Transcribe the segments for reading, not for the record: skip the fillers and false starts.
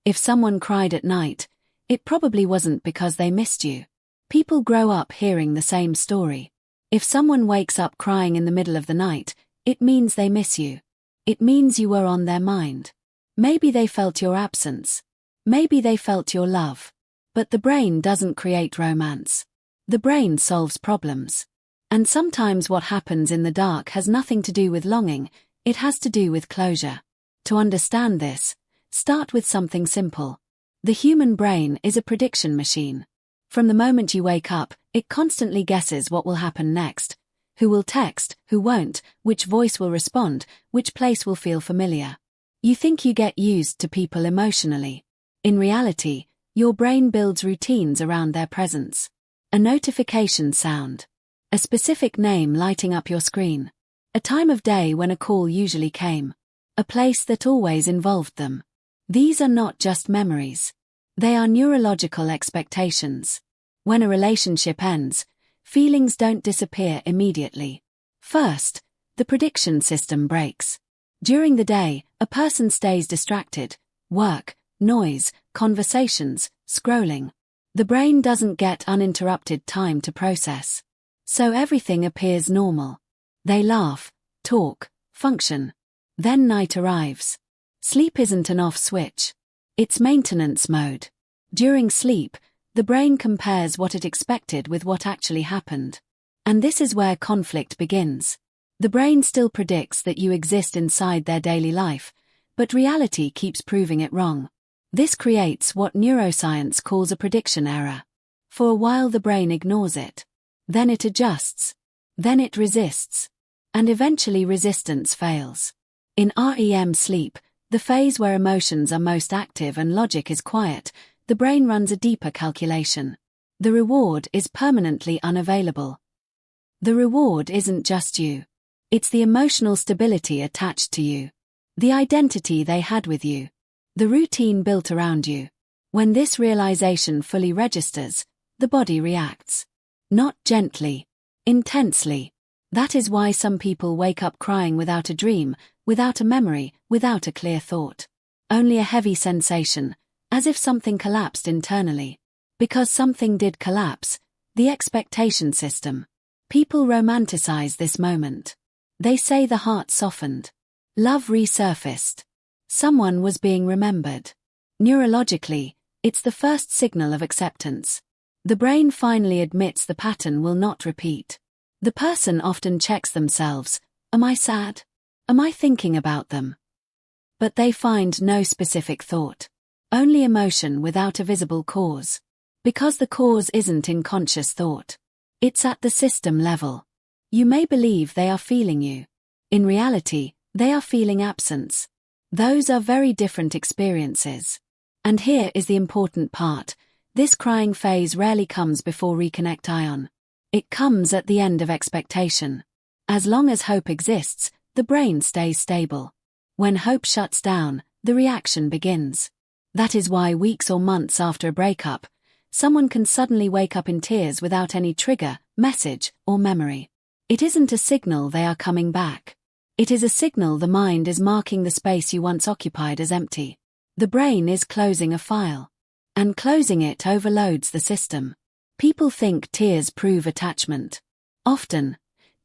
If someone cried at night, it probably wasn't because they missed you. People grow up hearing the same story. If someone wakes up crying in the middle of the night, it means they miss you. It means you were on their mind. Maybe they felt your absence. Maybe they felt your love. But the brain doesn't create romance. The brain solves problems. And sometimes what happens in the dark has nothing to do with longing, it has to do with closure. To understand this, start with something simple. The human brain is a prediction machine. From the moment you wake up, it constantly guesses what will happen next. Who will text, who won't, which voice will respond, which place will feel familiar. You think you get used to people emotionally. In reality, your brain builds routines around their presence. A notification sound. A specific name lighting up your screen. A time of day when a call usually came. A place that always involved them. These are not just memories. They are neurological expectations. When a relationship ends, feelings don't disappear immediately. First, the prediction system breaks. During the day, a person stays distracted. Work, noise, conversations, scrolling. The brain doesn't get uninterrupted time to process. So everything appears normal. They laugh, talk, function. Then night arrives. Sleep isn't an off switch. It's maintenance mode. During sleep, the brain compares what it expected with what actually happened. And this is where conflict begins. The brain still predicts that you exist inside their daily life, but reality keeps proving it wrong. This creates what neuroscience calls a prediction error. For a while the brain ignores it. Then it adjusts. Then it resists. And eventually resistance fails. In REM sleep, the phase where emotions are most active and logic is quiet, the brain runs a deeper calculation. The reward is permanently unavailable. The reward isn't just you. It's the emotional stability attached to you. The identity they had with you. The routine built around you. When this realization fully registers, the body reacts. Not gently. Intensely. That is why some people wake up crying without a dream, without a memory, without a clear thought. Only a heavy sensation, as if something collapsed internally. Because something did collapse, the expectation system. People romanticize this moment. They say the heart softened. Love resurfaced. Someone was being remembered. Neurologically, it's the first signal of acceptance. The brain finally admits the pattern will not repeat. The person often checks themselves. Am I sad? Am I thinking about them? But they find no specific thought. Only emotion without a visible cause. Because the cause isn't in conscious thought. It's at the system level. You may believe they are feeling you. In reality, they are feeling absence. Those are very different experiences. And here is the important part. This crying phase rarely comes before reconnect. It comes at the end of expectation. As long as hope exists, the brain stays stable. When hope shuts down, the reaction begins. That is why weeks or months after a breakup, someone can suddenly wake up in tears without any trigger, message, or memory. It isn't a signal they are coming back. It is a signal the mind is marking the space you once occupied as empty. The brain is closing a file. And closing it overloads the system. People think tears prove attachment. Often,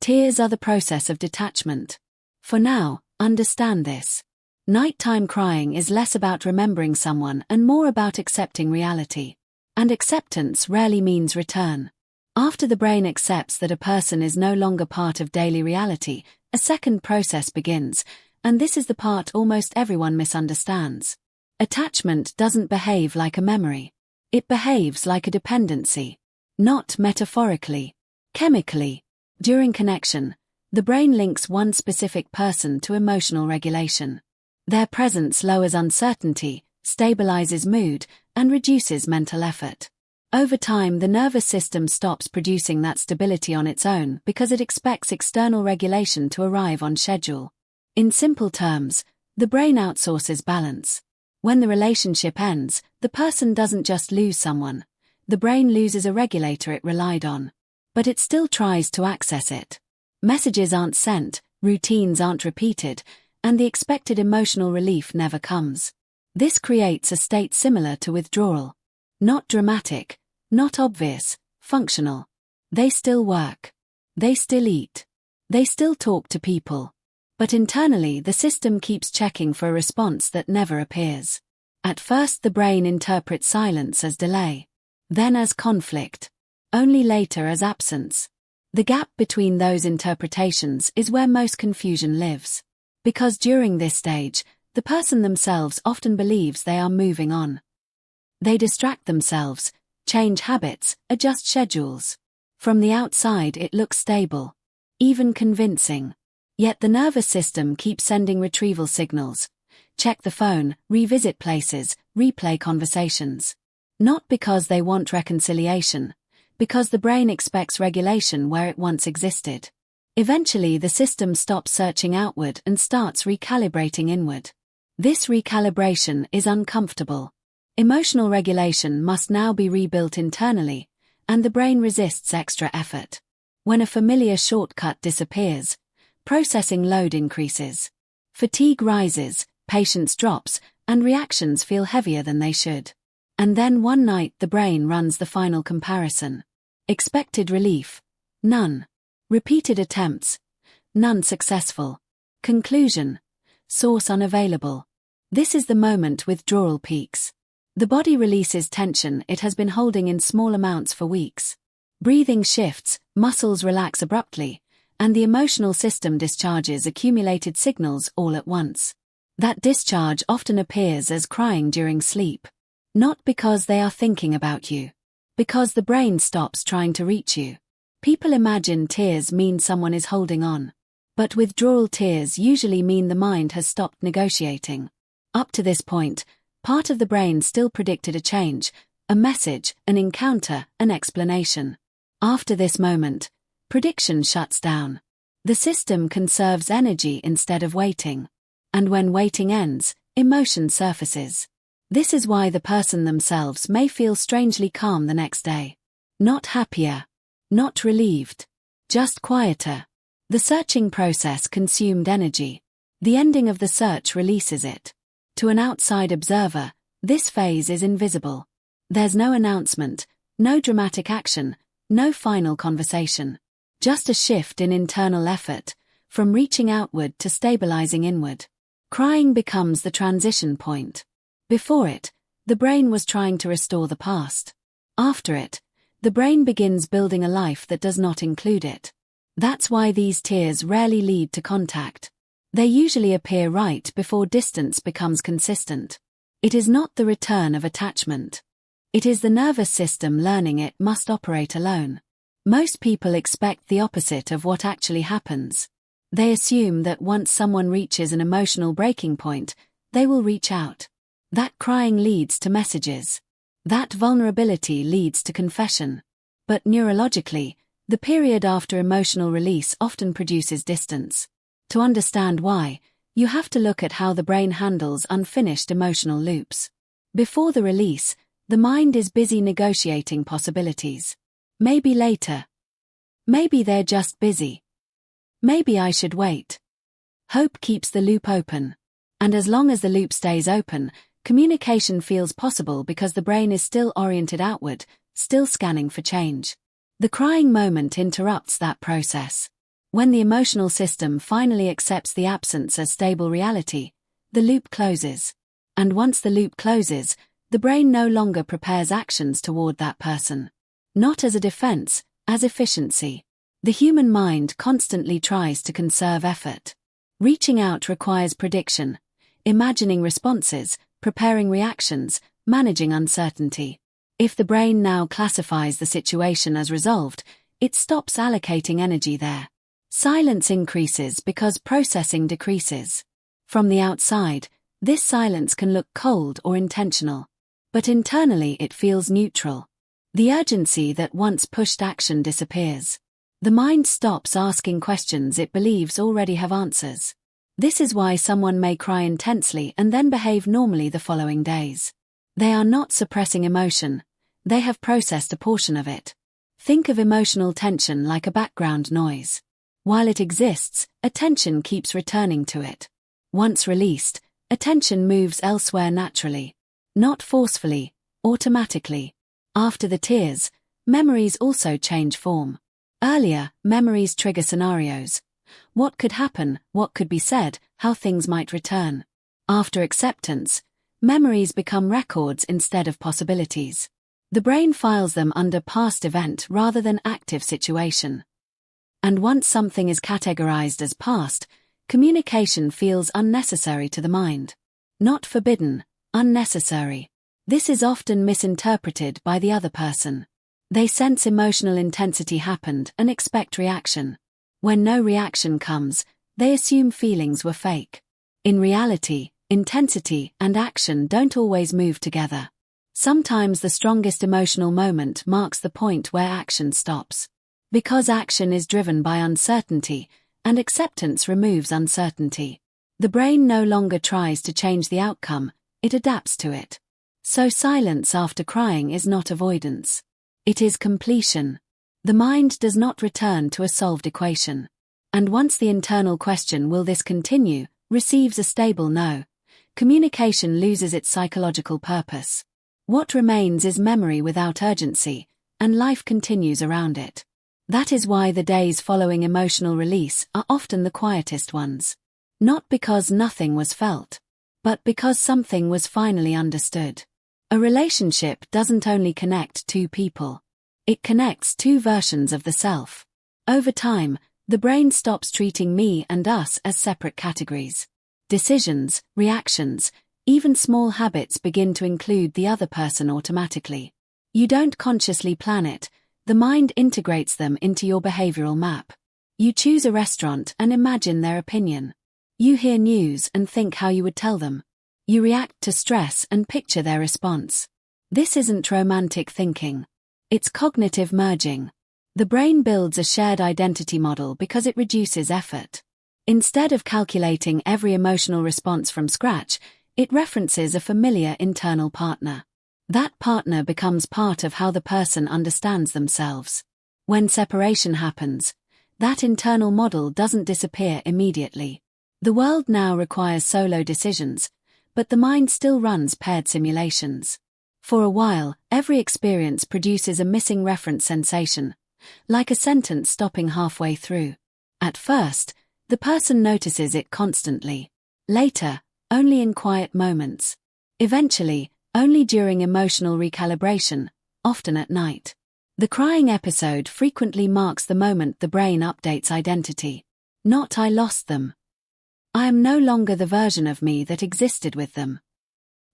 tears are the process of detachment. For now, understand this. Nighttime crying is less about remembering someone and more about accepting reality. And acceptance rarely means return. After the brain accepts that a person is no longer part of daily reality, a second process begins, and this is the part almost everyone misunderstands. Attachment doesn't behave like a memory. It behaves like a dependency. Not metaphorically. Chemically. During connection, the brain links one specific person to emotional regulation. Their presence lowers uncertainty, stabilizes mood, and reduces mental effort. Over time, the nervous system stops producing that stability on its own because it expects external regulation to arrive on schedule. In simple terms, the brain outsources balance. When the relationship ends, the person doesn't just lose someone. The brain loses a regulator it relied on. But it still tries to access it. Messages aren't sent, routines aren't repeated, and the expected emotional relief never comes. This creates a state similar to withdrawal. Not dramatic, not obvious, functional. They still work. They still eat. They still talk to people. But internally the system keeps checking for a response that never appears. At first the brain interprets silence as delay. Then as conflict. Only later as absence. The gap between those interpretations is where most confusion lives. Because during this stage, the person themselves often believes they are moving on. They distract themselves, change habits, adjust schedules. From the outside it looks stable. Even convincing. Yet the nervous system keeps sending retrieval signals. Check the phone, revisit places, replay conversations. Not because they want reconciliation. Because the brain expects regulation where it once existed. Eventually the system stops searching outward and starts recalibrating inward. This recalibration is uncomfortable. Emotional regulation must now be rebuilt internally, and the brain resists extra effort. When a familiar shortcut disappears, processing load increases. Fatigue rises, patience drops, and reactions feel heavier than they should. And then one night the brain runs the final comparison. Expected relief? None. Repeated attempts? None successful. Conclusion? Source unavailable. This is the moment withdrawal peaks. The body releases tension it has been holding in small amounts for weeks. Breathing shifts, muscles relax abruptly, and the emotional system discharges accumulated signals all at once. That discharge often appears as crying during sleep. Not because they are thinking about you. Because the brain stops trying to reach you. People imagine tears mean someone is holding on. But withdrawal tears usually mean the mind has stopped negotiating. Up to this point, part of the brain still predicted a change, a message, an encounter, an explanation. After this moment, prediction shuts down. The system conserves energy instead of waiting. And when waiting ends, emotion surfaces. This is why the person themselves may feel strangely calm the next day. Not happier. Not relieved. Just quieter. The searching process consumed energy. The ending of the search releases it. To an outside observer, this phase is invisible. There's no announcement, no dramatic action, no final conversation. Just a shift in internal effort, from reaching outward to stabilizing inward. Crying becomes the transition point. Before it, the brain was trying to restore the past. After it, the brain begins building a life that does not include it. That's why these tears rarely lead to contact. They usually appear right before distance becomes consistent. It is not the return of attachment. It is the nervous system learning it must operate alone. Most people expect the opposite of what actually happens. They assume that once someone reaches an emotional breaking point, they will reach out. That crying leads to messages. That vulnerability leads to confession. But neurologically, the period after emotional release often produces distance. To understand why, you have to look at how the brain handles unfinished emotional loops. Before the release, the mind is busy negotiating possibilities. Maybe later. Maybe they're just busy. Maybe I should wait. Hope keeps the loop open. And as long as the loop stays open, communication feels possible because the brain is still oriented outward, still scanning for change. The crying moment interrupts that process. When the emotional system finally accepts the absence as stable reality, the loop closes. And once the loop closes, the brain no longer prepares actions toward that person. Not as a defense, as efficiency. The human mind constantly tries to conserve effort. Reaching out requires prediction, imagining responses, preparing reactions, managing uncertainty. If the brain now classifies the situation as resolved, it stops allocating energy there. Silence increases because processing decreases. From the outside, this silence can look cold or intentional. But internally it feels neutral. The urgency that once pushed action disappears. The mind stops asking questions it believes already have answers. This is why someone may cry intensely and then behave normally the following days. They are not suppressing emotion. They have processed a portion of it. Think of emotional tension like a background noise. While it exists, attention keeps returning to it. Once released, Attention moves elsewhere naturally. Not forcefully, automatically. After the tears, memories also change form. Earlier, memories trigger scenarios. What could happen, what could be said, how things might return. After acceptance, memories become records instead of possibilities. The brain files them under past event rather than active situation. And once something is categorized as past, communication feels unnecessary to the mind. Not forbidden, unnecessary. This is often misinterpreted by the other person. They sense emotional intensity happened and expect reaction. When no reaction comes, they assume feelings were fake. In reality, intensity and action don't always move together. Sometimes the strongest emotional moment marks the point where action stops. Because action is driven by uncertainty, and acceptance removes uncertainty. The brain no longer tries to change the outcome, it adapts to it. So silence after crying is not avoidance. It is completion. The mind does not return to a solved equation. And once the internal question, will this continue, receives a stable no, communication loses its psychological purpose. What remains is memory without urgency, and life continues around it. That is why the days following emotional release are often the quietest ones. Not because nothing was felt, but because something was finally understood. A relationship doesn't only connect two people. It connects two versions of the self. Over time, the brain stops treating me and us as separate categories. Decisions, reactions, even small habits begin to include the other person automatically. You don't consciously plan it, the mind integrates them into your behavioral map. You choose a restaurant and imagine their opinion. You hear news and think how you would tell them. You react to stress and picture their response. This isn't romantic thinking. It's cognitive merging. The brain builds a shared identity model because it reduces effort. Instead of calculating every emotional response from scratch, it references a familiar internal partner. That partner becomes part of how the person understands themselves. When separation happens, that internal model doesn't disappear immediately. The world now requires solo decisions, but the mind still runs paired simulations. For a while, every experience produces a missing reference sensation, like a sentence stopping halfway through. At first, the person notices it constantly. Later, only in quiet moments. Eventually, only during emotional recalibration, often at night. The crying episode frequently marks the moment the brain updates identity. Not I lost them. I am no longer the version of me that existed with them.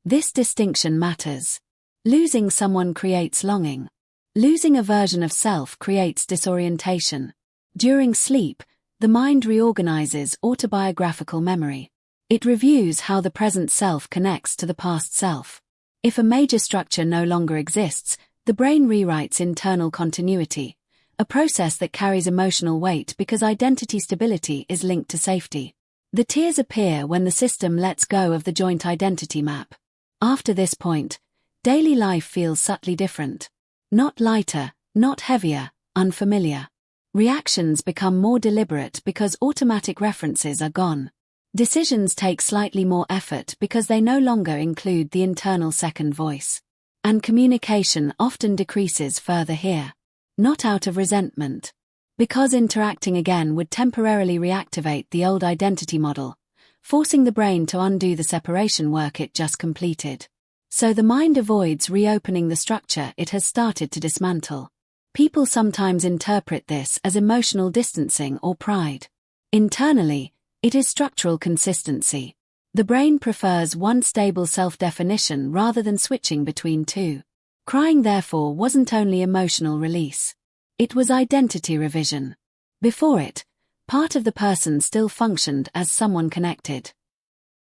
This distinction matters. Losing someone creates longing. Losing a version of self creates disorientation. During sleep, the mind reorganizes autobiographical memory. It reviews how the present self connects to the past self. If a major structure no longer exists, the brain rewrites internal continuity, a process that carries emotional weight because identity stability is linked to safety. The tears appear when the system lets go of the joint identity map. After this point, daily life feels subtly different. Not lighter, not heavier, unfamiliar. Reactions become more deliberate because automatic references are gone. Decisions take slightly more effort because they no longer include the internal second voice. And communication often decreases further here. Not out of resentment. Because interacting again would temporarily reactivate the old identity model, forcing the brain to undo the separation work it just completed. So the mind avoids reopening the structure it has started to dismantle. People sometimes interpret this as emotional distancing or pride. Internally, it is structural consistency. The brain prefers one stable self-definition rather than switching between two. Crying therefore wasn't only emotional release. It was identity revision. Before it, part of the person still functioned as someone connected.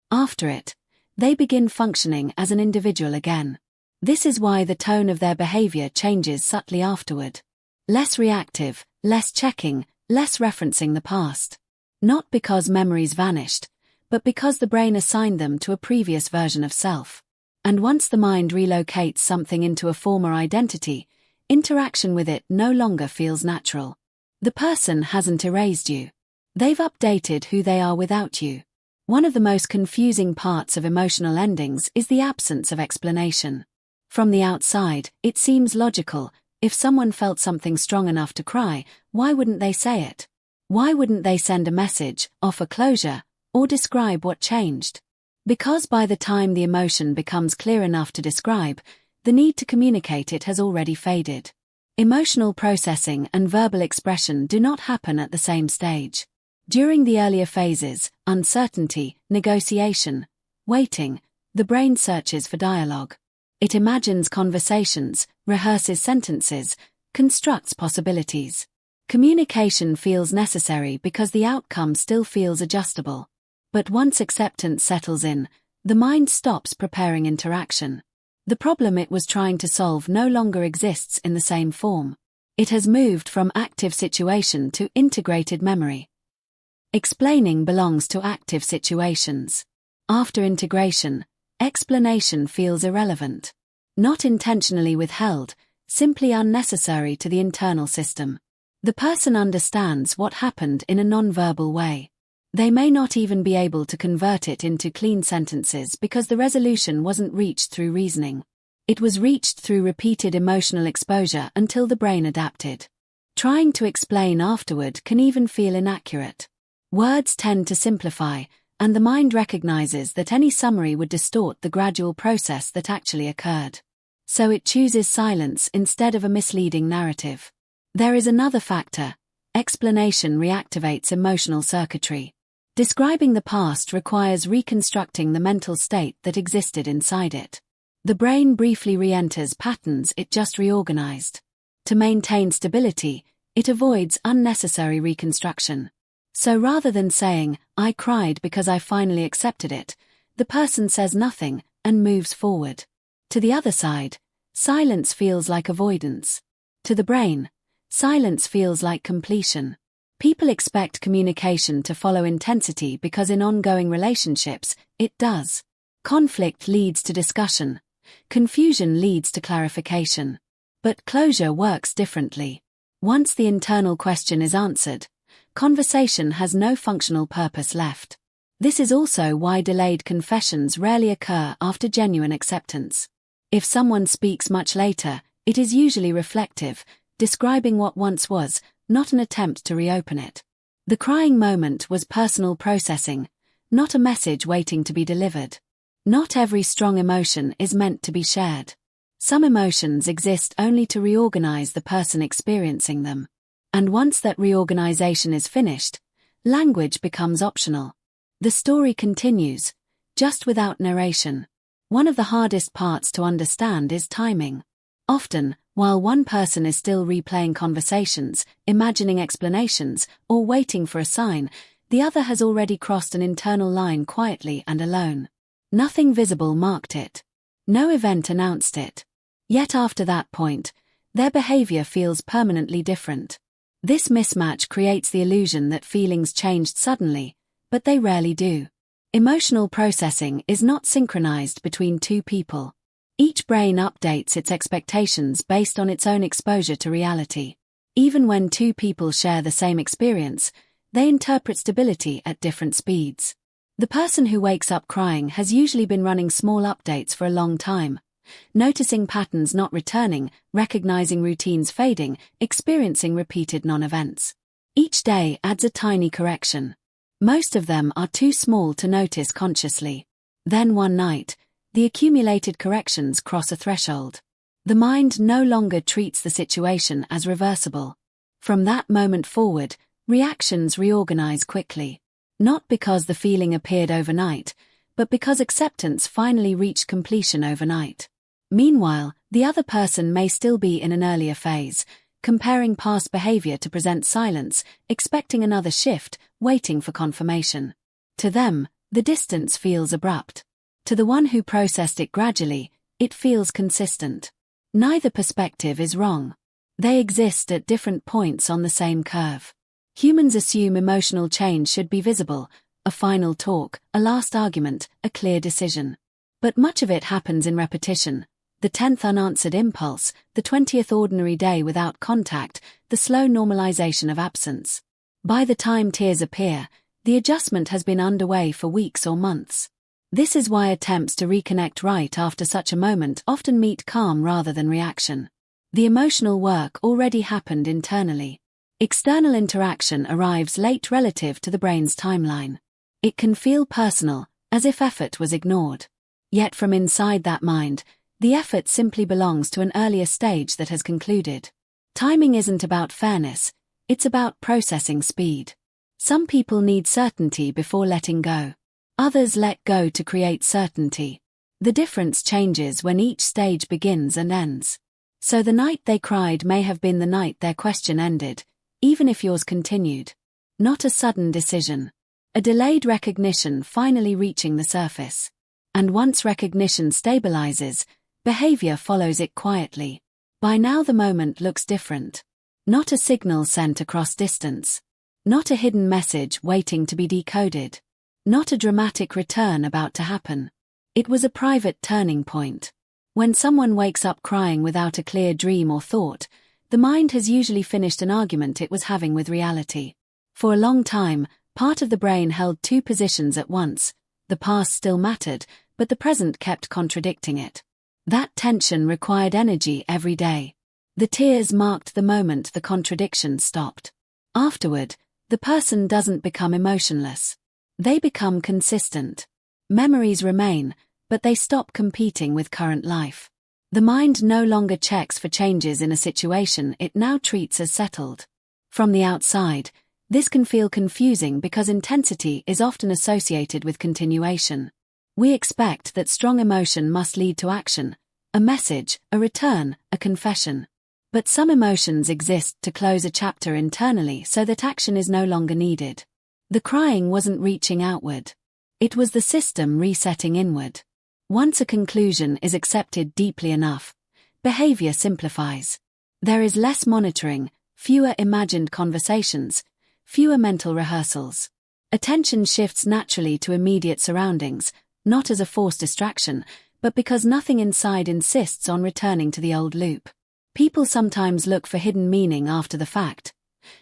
After it, they begin functioning as an individual again. This is why the tone of their behavior changes subtly afterward. Less reactive, less checking, less referencing the past. Not because memories vanished, but because the brain assigned them to a previous version of self. And once the mind relocates something into a former identity, interaction with it no longer feels natural. The person hasn't erased you. They've updated who they are without you. One of the most confusing parts of emotional endings is the absence of explanation. From the outside, it seems logical. If someone felt something strong enough to cry, why wouldn't they say it? Why wouldn't they send a message, offer closure, or describe what changed? Because by the time the emotion becomes clear enough to describe, the need to communicate it has already faded. Emotional processing and verbal expression do not happen at the same stage. During the earlier phases, uncertainty, negotiation, waiting, the brain searches for dialogue. It imagines conversations, rehearses sentences, constructs possibilities. Communication feels necessary because the outcome still feels adjustable. But once acceptance settles in, the mind stops preparing interaction. The problem it was trying to solve no longer exists in the same form. It has moved from active situation to integrated memory. Explaining belongs to active situations. After integration, explanation feels irrelevant. Not intentionally withheld, simply unnecessary to the internal system. The person understands what happened in a non-verbal way. They may not even be able to convert it into clean sentences because the resolution wasn't reached through reasoning. It was reached through repeated emotional exposure until the brain adapted. Trying to explain afterward can even feel inaccurate. Words tend to simplify, and the mind recognizes that any summary would distort the gradual process that actually occurred. So it chooses silence instead of a misleading narrative. There is another factor. Explanation reactivates emotional circuitry. Describing the past requires reconstructing the mental state that existed inside it. The brain briefly re-enters patterns it just reorganized. To maintain stability, it avoids unnecessary reconstruction. So rather than saying, "I cried because I finally accepted it," the person says nothing and moves forward. To the other side, silence feels like avoidance. To the brain, silence feels like completion. People expect communication to follow intensity because in ongoing relationships, it does. Conflict leads to discussion. Confusion leads to clarification. But closure works differently. Once the internal question is answered, conversation has no functional purpose left. This is also why delayed confessions rarely occur after genuine acceptance. If someone speaks much later, it is usually reflective, describing what once was, not an attempt to reopen it. The crying moment was personal processing, not a message waiting to be delivered. Not every strong emotion is meant to be shared. Some emotions exist only to reorganize the person experiencing them. And once that reorganization is finished, language becomes optional. The story continues, just without narration. One of the hardest parts to understand is timing. Often, while one person is still replaying conversations, imagining explanations, or waiting for a sign, the other has already crossed an internal line quietly and alone. Nothing visible marked it. No event announced it. Yet after that point, their behavior feels permanently different. This mismatch creates the illusion that feelings changed suddenly, but they rarely do. Emotional processing is not synchronized between two people. Each brain updates its expectations based on its own exposure to reality. Even when two people share the same experience, they interpret stability at different speeds. The person who wakes up crying has usually been running small updates for a long time, noticing patterns not returning, recognizing routines fading, experiencing repeated non-events. Each day adds a tiny correction. Most of them are too small to notice consciously. Then one night, the accumulated corrections cross a threshold. The mind no longer treats the situation as reversible. From that moment forward, reactions reorganize quickly. Not because the feeling appeared overnight, but because acceptance finally reached completion overnight. Meanwhile, the other person may still be in an earlier phase, comparing past behavior to present silence, expecting another shift, waiting for confirmation. To them, the distance feels abrupt. To the one who processed it gradually, it feels consistent. Neither perspective is wrong. They exist at different points on the same curve. Humans assume emotional change should be visible, a final talk, a last argument, a clear decision. But much of it happens in repetition. The 10th unanswered impulse, the 20th ordinary day without contact, the slow normalization of absence. By the time tears appear, The adjustment has been underway for weeks or months. This is why attempts to reconnect right after such a moment often meet calm rather than reaction. The emotional work already happened internally. External interaction arrives late relative to the brain's timeline. It can feel personal, as if effort was ignored. Yet from inside that mind, the effort simply belongs to an earlier stage that has concluded. Timing isn't about fairness, it's about processing speed. Some people need certainty before letting go. Others let go to create certainty. The difference changes when each stage begins and ends. So the night they cried may have been the night their question ended, even if yours continued. Not a sudden decision. A delayed recognition finally reaching the surface. And once recognition stabilizes, behavior follows it quietly. By now the moment looks different. Not a signal sent across distance. Not a hidden message waiting to be decoded. Not a dramatic return about to happen. It was a private turning point. When someone wakes up crying without a clear dream or thought, the mind has usually finished an argument it was having with reality. For a long time, part of the brain held two positions at once. The past still mattered, but the present kept contradicting it. That tension required energy every day. The tears marked the moment the contradiction stopped. Afterward, the person doesn't become emotionless. They become consistent. Memories remain, but they stop competing with current life. The mind no longer checks for changes in a situation it now treats as settled. From the outside, this can feel confusing because intensity is often associated with continuation. We expect that strong emotion must lead to action, a message, a return, a confession. But some emotions exist to close a chapter internally so that action is no longer needed. The crying wasn't reaching outward. It was the system resetting inward. Once a conclusion is accepted deeply enough, behavior simplifies. There is less monitoring, fewer imagined conversations, fewer mental rehearsals. Attention shifts naturally to immediate surroundings, not as a forced distraction, but because nothing inside insists on returning to the old loop. People sometimes look for hidden meaning after the fact,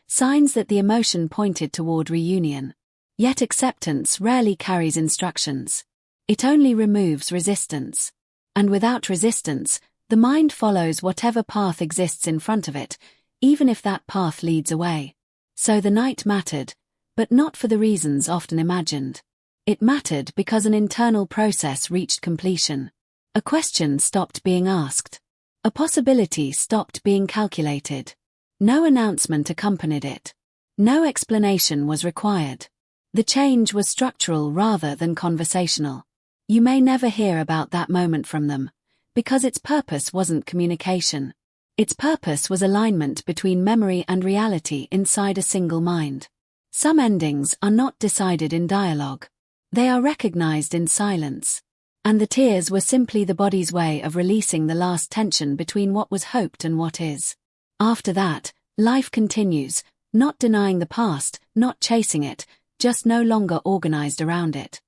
signs that the emotion pointed toward reunion. Yet acceptance rarely carries instructions. It only removes resistance. And without resistance, the mind follows whatever path exists in front of it, even if that path leads away. So the night mattered, but not for the reasons often imagined. It mattered because an internal process reached completion. A question stopped being asked. A possibility stopped being calculated. No announcement accompanied it. No explanation was required. The change was structural rather than conversational. You may never hear about that moment from them, because its purpose wasn't communication. Its purpose was alignment between memory and reality inside a single mind. Some endings are not decided in dialogue. They are recognized in silence. And the tears were simply the body's way of releasing the last tension between what was hoped and what is. After that, life continues, not denying the past, not chasing it, just no longer organized around it.